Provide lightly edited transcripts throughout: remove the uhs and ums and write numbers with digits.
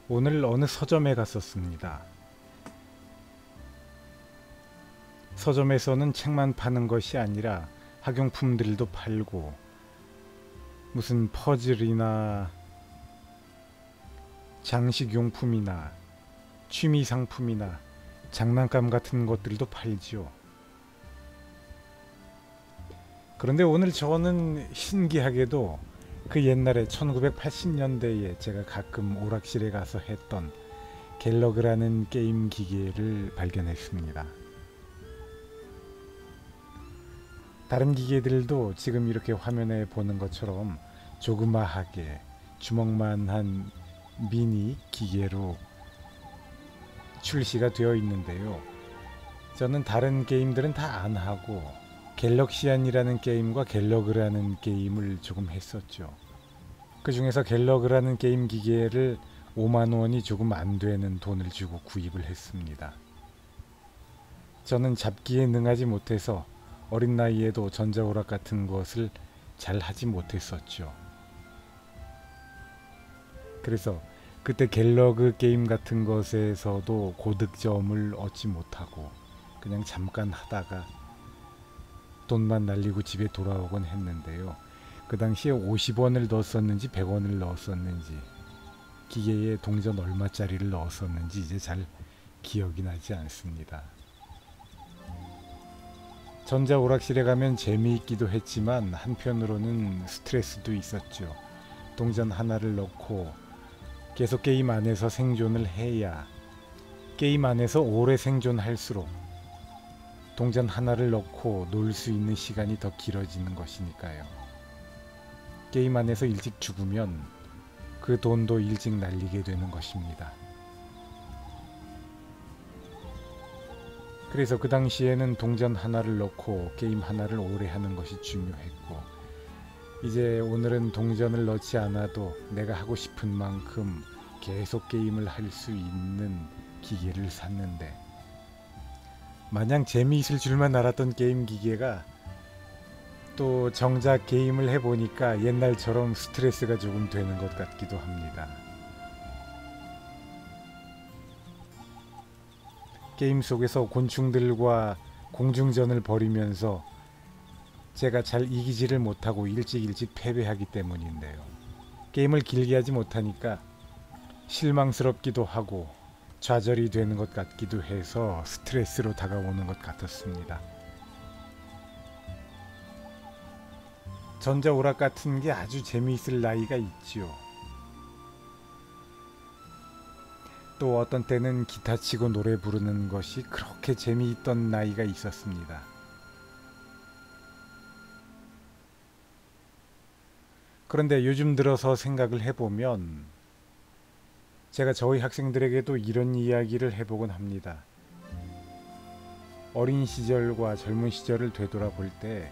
오늘 어느 서점에 갔었습니다. 서점에서는 책만 파는 것이 아니라 학용품들도 팔고 무슨 퍼즐이나 장식용품이나 취미상품이나 장난감 같은 것들도 팔지요. 그런데 오늘 저는 신기하게도 그 옛날에 1980년대에 제가 가끔 오락실에 가서 했던 갤러그라는 게임 기계를 발견했습니다. 다른 기계들도 지금 이렇게 화면에 보는 것처럼 조그마하게 주먹만한 미니 기계로 출시가 되어 있는데요. 저는 다른 게임들은 다 안 하고 갤럭시안이라는 게임과 갤러그라는 게임을 조금 했었죠. 그 중에서 갤러그라는 게임 기계를 5만 원이 조금 안 되는 돈을 주고 구입을 했습니다. 저는 잡기에 능하지 못해서 어린 나이에도 전자오락 같은 것을 잘 하지 못했었죠. 그래서 그때 갤러그 게임 같은 것에서도 고득점을 얻지 못하고 그냥 잠깐 하다가 돈만 날리고 집에 돌아오곤 했는데요. 그 당시에 50원을 넣었었는지 100원을 넣었었는지 기계에 동전 얼마짜리를 넣었었는지 이제 잘 기억이 나지 않습니다. 전자오락실에 가면 재미있기도 했지만 한편으로는 스트레스도 있었죠. 동전 하나를 넣고 계속 게임 안에서 생존을 해야 게임 안에서 오래 생존할수록 동전 하나를 넣고 놀 수 있는 시간이 더 길어지는 것이니까요. 게임 안에서 일찍 죽으면 그 돈도 일찍 날리게 되는 것입니다. 그래서 그 당시에는 동전 하나를 넣고 게임 하나를 오래 하는 것이 중요했고, 이제 오늘은 동전을 넣지 않아도 내가 하고 싶은 만큼 계속 게임을 할 수 있는 기계를 샀는데, 마냥 재미있을 줄만 알았던 게임 기계가 또 정작 게임을 해보니까 옛날처럼 스트레스가 조금 되는 것 같기도 합니다. 게임 속에서 곤충들과 공중전을 벌이면서 제가 잘 이기지를 못하고 일찍 패배하기 때문인데요. 게임을 길게 하지 못하니까 실망스럽기도 하고 좌절이 되는 것 같기도 해서 스트레스로 다가오는 것 같았습니다. 전자오락 같은 게 아주 재미있을 나이가 있지요. 또 어떤 때는 기타 치고 노래 부르는 것이 그렇게 재미있던 나이가 있었습니다. 그런데 요즘 들어서 생각을 해보면 제가 저희 학생들에게도 이런 이야기를 해보곤 합니다. 어린 시절과 젊은 시절을 되돌아볼 때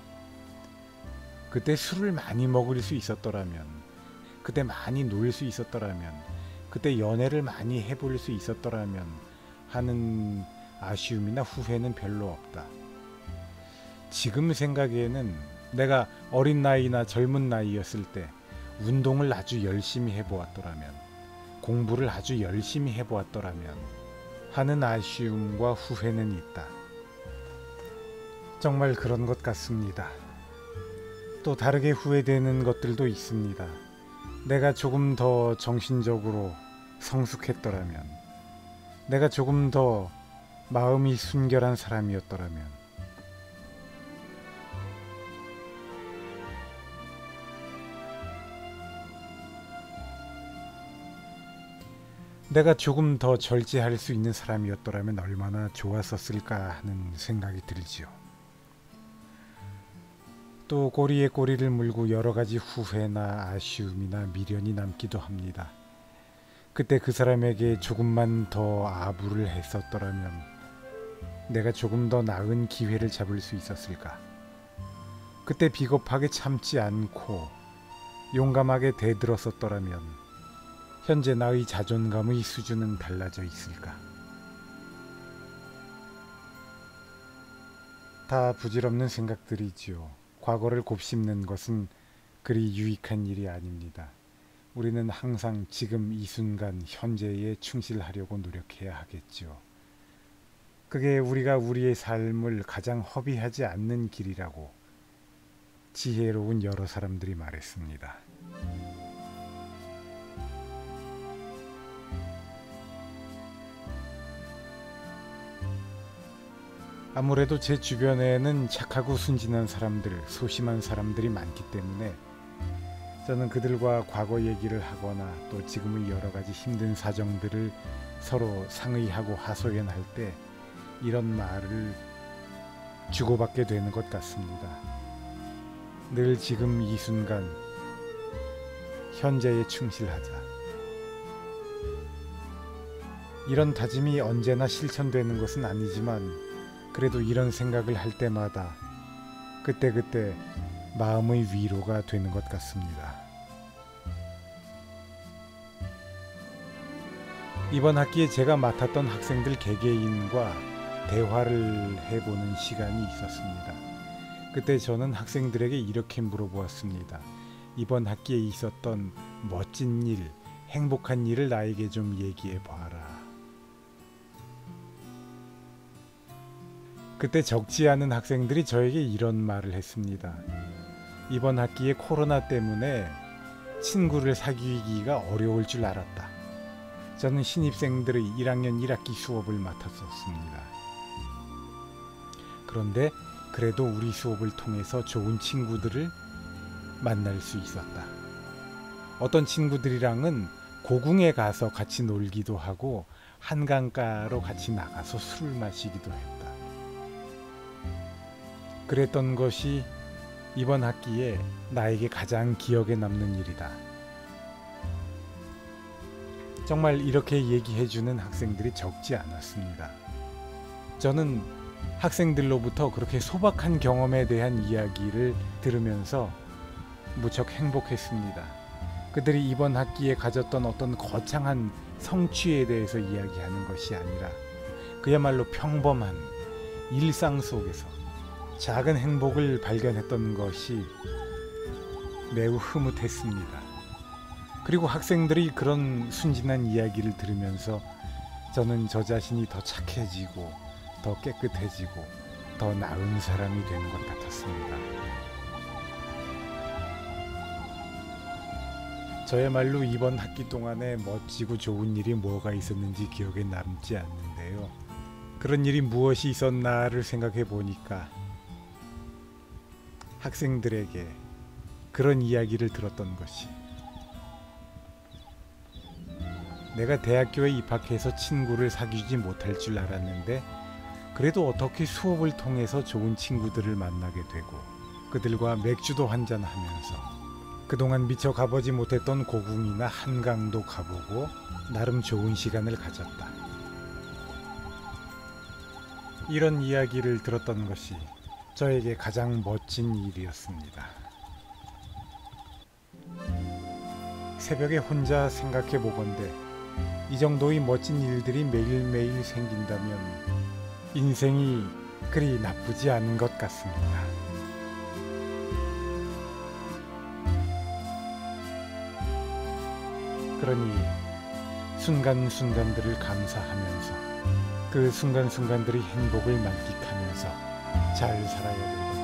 그때 술을 많이 먹을 수 있었더라면, 그때 많이 놀 수 있었더라면, 그때 연애를 많이 해볼 수 있었더라면 하는 아쉬움이나 후회는 별로 없다. 지금 생각에는 내가 어린 나이나 젊은 나이였을 때 운동을 아주 열심히 해보았더라면, 공부를 아주 열심히 해보았더라면 하는 아쉬움과 후회는 있다. 정말 그런 것 같습니다. 또 다르게 후회되는 것들도 있습니다. 내가 조금 더 정신적으로 성숙했더라면, 내가 조금 더 마음이 순결한 사람이었더라면, 내가 조금 더 절제할 수 있는 사람이었더라면 얼마나 좋았었을까 하는 생각이 들지요. 또 꼬리에 꼬리를 물고 여러 가지 후회나 아쉬움이나 미련이 남기도 합니다. 그때 그 사람에게 조금만 더 아부를 했었더라면 내가 조금 더 나은 기회를 잡을 수 있었을까? 그때 비겁하게 참지 않고 용감하게 대들었었더라면 현재 나의 자존감의 수준은 달라져 있을까? 다 부질없는 생각들이지요. 과거를 곱씹는 것은 그리 유익한 일이 아닙니다. 우리는 항상 지금 이 순간 현재에 충실하려고 노력해야 하겠죠. 그게 우리가 우리의 삶을 가장 허비하지 않는 길이라고 지혜로운 여러 사람들이 말했습니다. 아무래도 제 주변에는 착하고 순진한 사람들, 소심한 사람들이 많기 때문에 저는 그들과 과거 얘기를 하거나 또 지금의 여러 가지 힘든 사정들을 서로 상의하고 하소연할 때 이런 말을 주고받게 되는 것 같습니다. 늘 지금 이 순간 현재에 충실하자. 이런 다짐이 언제나 실천되는 것은 아니지만 그래도 이런 생각을 할 때마다 그때그때 마음의 위로가 되는 것 같습니다. 이번 학기에 제가 맡았던 학생들 개개인과 대화를 해보는 시간이 있었습니다. 그때 저는 학생들에게 이렇게 물어보았습니다. 이번 학기에 있었던 멋진 일, 행복한 일을 나에게 좀 얘기해 봐라. 그때 적지 않은 학생들이 저에게 이런 말을 했습니다. 이번 학기에 코로나 때문에 친구를 사귀기가 어려울 줄 알았다. 저는 신입생들의 1학년 1학기 수업을 맡았었습니다. 그런데 그래도 우리 수업을 통해서 좋은 친구들을 만날 수 있었다. 어떤 친구들이랑은 고궁에 가서 같이 놀기도 하고 한강가로 같이 나가서 술을 마시기도 했다. 그랬던 것이 이번 학기에 나에게 가장 기억에 남는 일이다. 정말 이렇게 얘기해주는 학생들이 적지 않았습니다. 저는 학생들로부터 그렇게 소박한 경험에 대한 이야기를 들으면서 무척 행복했습니다. 그들이 이번 학기에 가졌던 어떤 거창한 성취에 대해서 이야기하는 것이 아니라 그야말로 평범한 일상 속에서 작은 행복을 발견했던 것이 매우 흐뭇했습니다. 그리고 학생들이 그런 순진한 이야기를 들으면서 저는 저 자신이 더 착해지고 더 깨끗해지고 더 나은 사람이 되는 것 같았습니다. 저야말로 이번 학기 동안에 멋지고 좋은 일이 뭐가 있었는지 기억에 남지 않는데요. 그런 일이 무엇이 있었나를 생각해 보니까 학생들에게 그런 이야기를 들었던 것이 내가 대학교에 입학해서 친구를 사귀지 못할 줄 알았는데 그래도 어떻게 수업을 통해서 좋은 친구들을 만나게 되고 그들과 맥주도 한잔하면서 그동안 미처 가보지 못했던 고궁이나 한강도 가보고 나름 좋은 시간을 가졌다. 이런 이야기를 들었던 것이 저에게 가장 멋진 일이었습니다. 새벽에 혼자 생각해 보건대 이 정도의 멋진 일들이 매일매일 생긴다면 인생이 그리 나쁘지 않은 것 같습니다. 그러니 순간순간들을 감사하면서 그 순간순간들의 행복을 만끽하면서 잘 살아야 됩니다.